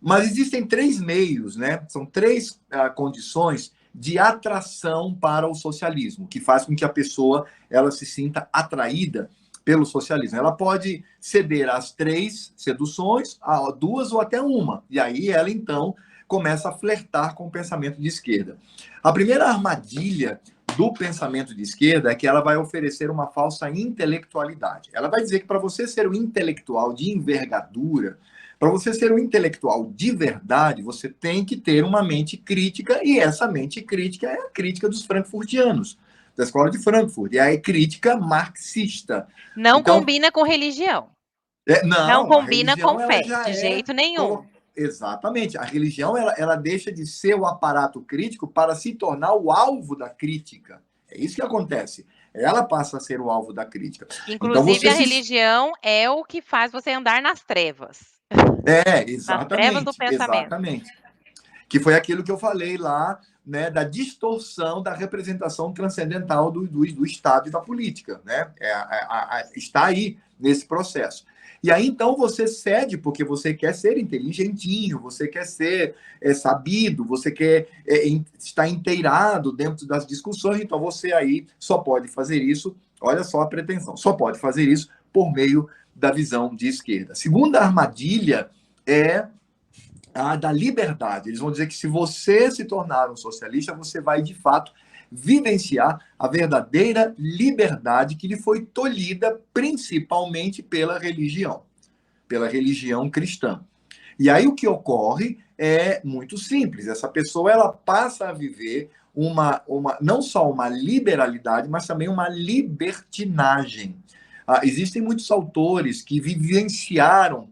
Mas existem três meios, né? São três condições de atração para o socialismo, que faz com que a pessoa ela se sinta atraída pelo socialismo. Ela pode ceder às três seduções, a duas ou até uma. E aí ela, então, começa a flertar com o pensamento de esquerda. A primeira armadilha do pensamento de esquerda é que ela vai oferecer uma falsa intelectualidade. Ela vai dizer que para você ser um intelectual de envergadura, para você ser um intelectual de verdade, você tem que ter uma mente crítica, e essa mente crítica é a crítica dos frankfurtianos, da escola de Frankfurt, e a crítica marxista. Não Então, combina com religião. Não não, a combina com religião ela fé, já de é... jeito nenhum. Exatamente, a religião ela deixa de ser o aparato crítico para se tornar o alvo da crítica. É isso que acontece. Ela passa a ser o alvo da crítica. Então Inclusive, você a se... religião é o que faz você andar nas trevas. Nas trevas do Exatamente, pensamento. exatamente. Que foi aquilo que eu falei lá, né, da distorção da representação transcendental do Estado e da política. Né? Está aí nesse processo. E aí, então, você cede porque você quer ser inteligentinho, você quer ser sabido, você quer estar inteirado dentro das discussões, então você aí só pode fazer isso, olha só a pretensão, só pode fazer isso por meio da visão de esquerda. A segunda armadilha é da liberdade. Eles vão dizer que se você se tornar um socialista, você vai, de fato, vivenciar a verdadeira liberdade que lhe foi tolhida principalmente pela religião cristã. E aí o que ocorre é muito simples. Essa pessoa ela passa a viver não só uma liberalidade, mas também uma libertinagem. Existem muitos autores que vivenciaram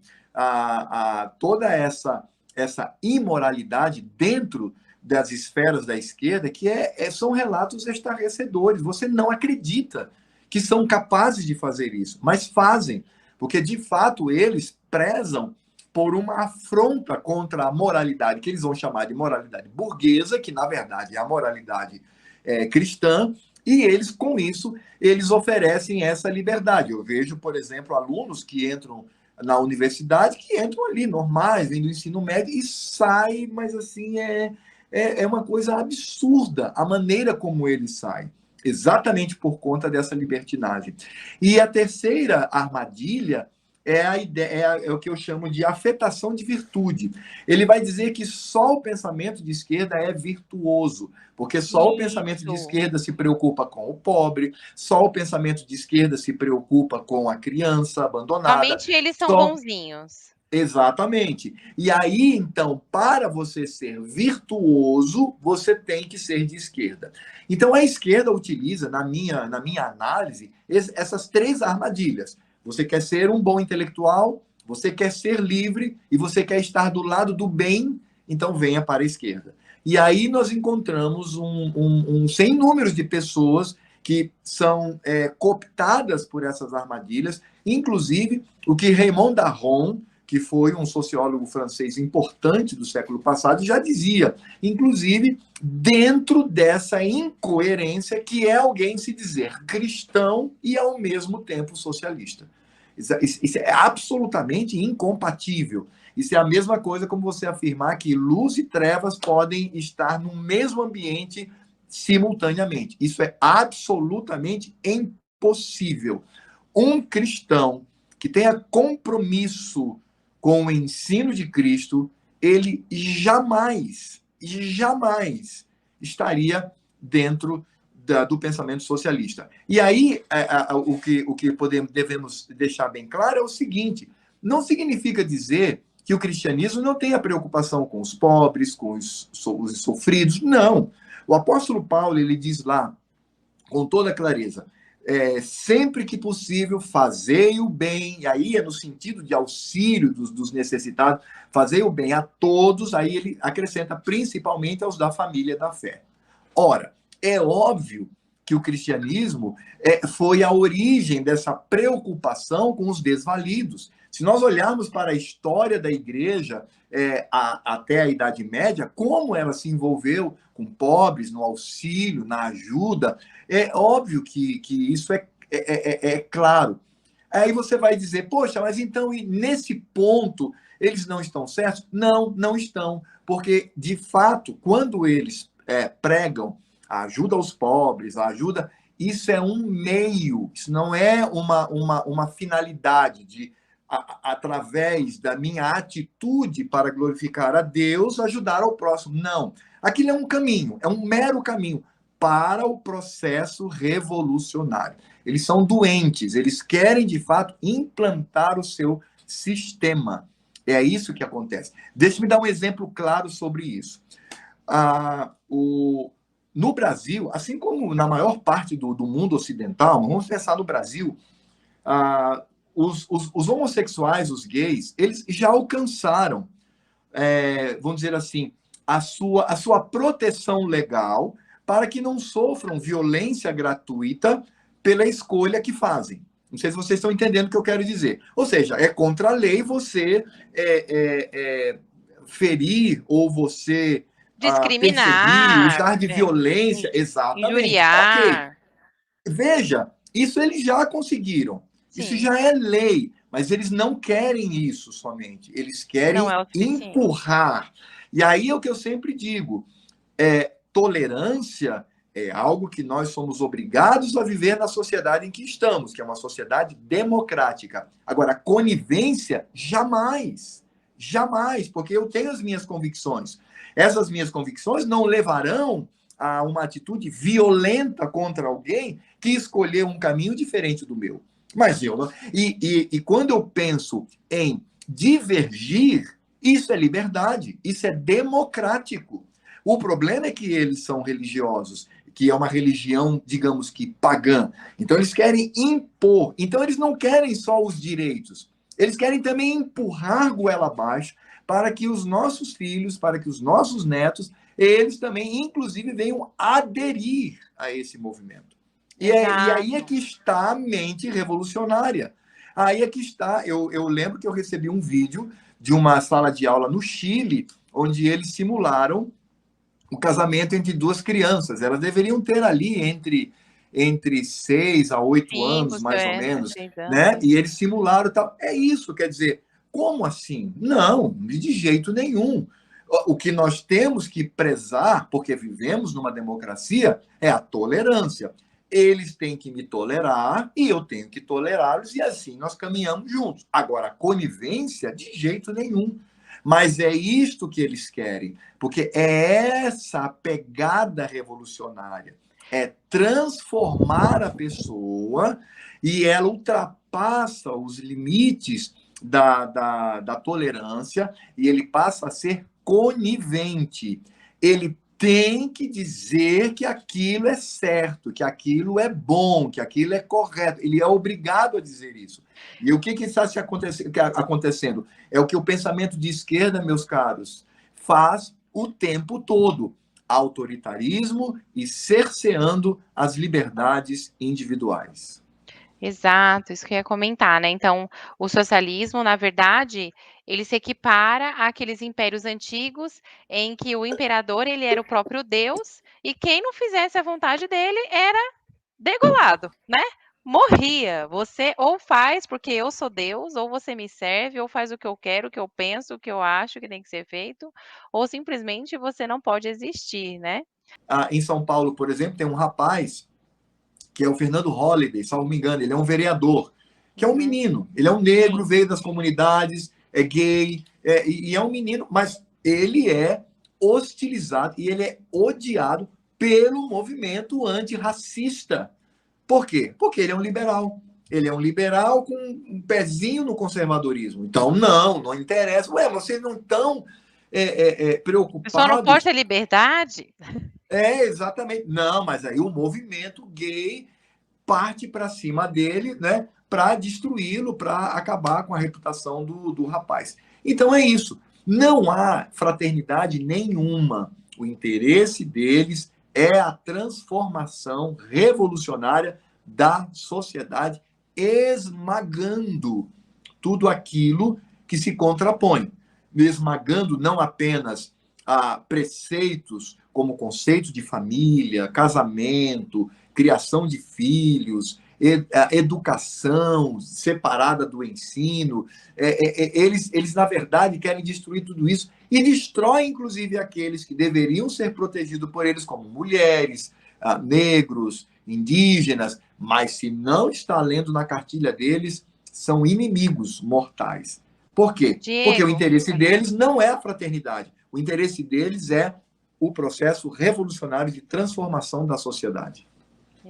toda essa imoralidade dentro das esferas da esquerda, que são relatos estarrecedores. Você não acredita que são capazes de fazer isso, mas fazem, porque de fato eles prezam por uma afronta contra a moralidade, que eles vão chamar de moralidade burguesa, que na verdade é a moralidade cristã, e eles, com isso, eles oferecem essa liberdade. Eu vejo, por exemplo, alunos que entram na universidade, que entram ali normais, vêm do ensino médio e saem, mas assim, é uma coisa absurda a maneira como eles saem, exatamente por conta dessa libertinagem. E a terceira armadilha é a ideia, é o que eu chamo de afetação de virtude. Ele vai dizer que só o pensamento de esquerda é virtuoso, porque só o pensamento de esquerda se preocupa com o pobre, só o pensamento de esquerda se preocupa com a criança abandonada. Somente eles são Só... bonzinhos. Exatamente. E aí, então, para você ser virtuoso, você tem que ser de esquerda. Então, a esquerda utiliza, na minha análise, essas três armadilhas. Você quer ser um bom intelectual, você quer ser livre e você quer estar do lado do bem, então venha para a esquerda. E aí nós encontramos um sem números de pessoas que são cooptadas por essas armadilhas, inclusive o que Raymond Aron, que foi um sociólogo francês importante do século passado, já dizia, inclusive dentro dessa incoerência que é alguém se dizer cristão e ao mesmo tempo socialista. Isso é absolutamente incompatível. Isso é a mesma coisa como você afirmar que luz e trevas podem estar no mesmo ambiente simultaneamente. Isso é absolutamente impossível. Um cristão que tenha compromisso com o ensino de Cristo, ele jamais estaria dentro do pensamento socialista. E aí, o que devemos deixar bem claro é o seguinte: não significa dizer que o cristianismo não tenha preocupação com os pobres, com os sofridos. Não. O apóstolo Paulo, ele diz lá, com toda clareza, sempre que possível, fazei o bem, e aí é no sentido de auxílio dos necessitados, fazei o bem a todos, aí ele acrescenta principalmente aos da família da fé. Ora, é óbvio que o cristianismo foi a origem dessa preocupação com os desvalidos. Se nós olharmos para a história da igreja até a Idade Média, como ela se envolveu com pobres, no auxílio, na ajuda, é óbvio que isso é claro. Aí você vai dizer, poxa, mas então nesse ponto Eles não estão certos? Não, não estão. Porque, de fato, quando eles pregam a ajuda aos pobres, a ajuda, isso é um meio, isso não é uma finalidade de, através da minha atitude para glorificar a Deus, ajudar ao próximo. Não. Aquilo é um caminho, é um mero caminho para o processo revolucionário. Eles são doentes, eles querem, de fato, implantar o seu sistema. É isso que acontece. Deixe-me dar um exemplo claro sobre isso. No Brasil, assim como na maior parte do mundo ocidental, vamos pensar no Brasil, os homossexuais, os gays, eles já alcançaram, vamos dizer assim, a sua proteção legal para que não sofram violência gratuita pela escolha que fazem. Não sei se vocês estão entendendo o que eu quero dizer. Ou seja, é contra a lei você ferir ou você perseguir, discriminar, usar de violência. Exatamente. Ok. injuriar. Veja, isso eles já conseguiram. Isso Sim, já é lei. Mas eles não querem isso somente. Eles não querem é o suficiente. empurrar. E aí é o que eu sempre digo. Tolerância é algo que nós somos obrigados a viver na sociedade em que estamos, que é uma sociedade democrática. Agora, conivência, jamais. Jamais, porque eu tenho as minhas convicções. Essas minhas convicções não levarão a uma atitude violenta contra alguém que escolheu um caminho diferente do meu. Mas eu não. E quando eu penso em divergir, isso é liberdade, isso é democrático. O problema é que eles são religiosos, que é uma religião, digamos que pagã. Então, eles querem impor. Então, eles não querem só os direitos. Eles querem também empurrar goela abaixo para que os nossos filhos, para que os nossos netos, eles também, inclusive, venham aderir a esse movimento. E aí é que está a mente revolucionária. Aí é que está. Eu lembro que eu recebi um vídeo de uma sala de aula no Chile, onde eles simularam o casamento entre duas crianças. Elas deveriam ter ali entre 6 a 8 5, anos, mais ou 7, menos, 6 anos. né? E eles simularam tal. É isso, quer dizer, como assim? Não, de jeito nenhum. O que nós temos que prezar, porque vivemos numa democracia, é a tolerância. Eles têm que me tolerar e eu tenho que tolerá-los, e assim nós caminhamos juntos. Agora, a conivência, de jeito nenhum. Mas é isto que eles querem, porque é essa a pegada revolucionária. É transformar a pessoa e ela ultrapassa os limites da tolerância e ele passa a ser conivente. Ele tem que dizer que aquilo é certo, que aquilo é bom, que aquilo é correto. Ele é obrigado a dizer isso. E o que está acontecendo? É o que o pensamento de esquerda, meus caros, faz o tempo todo. Autoritarismo e cerceando as liberdades individuais. Exato, isso que eu ia comentar, né. Então, o socialismo, na verdade, ele se equipara àqueles impérios antigos, em que o imperador, ele era o próprio Deus, e quem não fizesse a vontade dele era degolado, né, morria. Você ou faz porque eu sou Deus, ou você me serve, ou faz o que eu quero, o que eu penso, o que eu acho que tem que ser feito, ou simplesmente você não pode existir, né. Em São Paulo, por exemplo, tem um rapaz que é o Fernando Holliday, se não me engano, ele é um vereador, que é um Uhum. menino. Ele é um Sim. negro, veio das comunidades, é gay, e é um menino, mas ele é hostilizado e ele é odiado pelo movimento antirracista. Por quê? Porque ele é um liberal. Ele é um liberal com um pezinho no conservadorismo. Então, não interessa. Ué, vocês não estão O pessoal não pode preocupados? ter liberdade? Exatamente. Não, mas aí o movimento gay parte para cima dele, né, para destruí-lo, para acabar com a reputação do rapaz. Então é isso. Não há fraternidade nenhuma. O interesse deles é a transformação revolucionária da sociedade, esmagando tudo aquilo que se contrapõe, esmagando não apenas preceitos como conceito de família, casamento, criação de filhos, a educação separada do ensino. Eles, na verdade, querem destruir tudo isso e destroem, inclusive, aqueles que deveriam ser protegidos por eles, como mulheres, negros, indígenas, mas se não está lendo na cartilha deles, são inimigos mortais. Por quê? Porque o Diego, interesse deles não é a fraternidade. O interesse deles é o processo revolucionário de transformação da sociedade.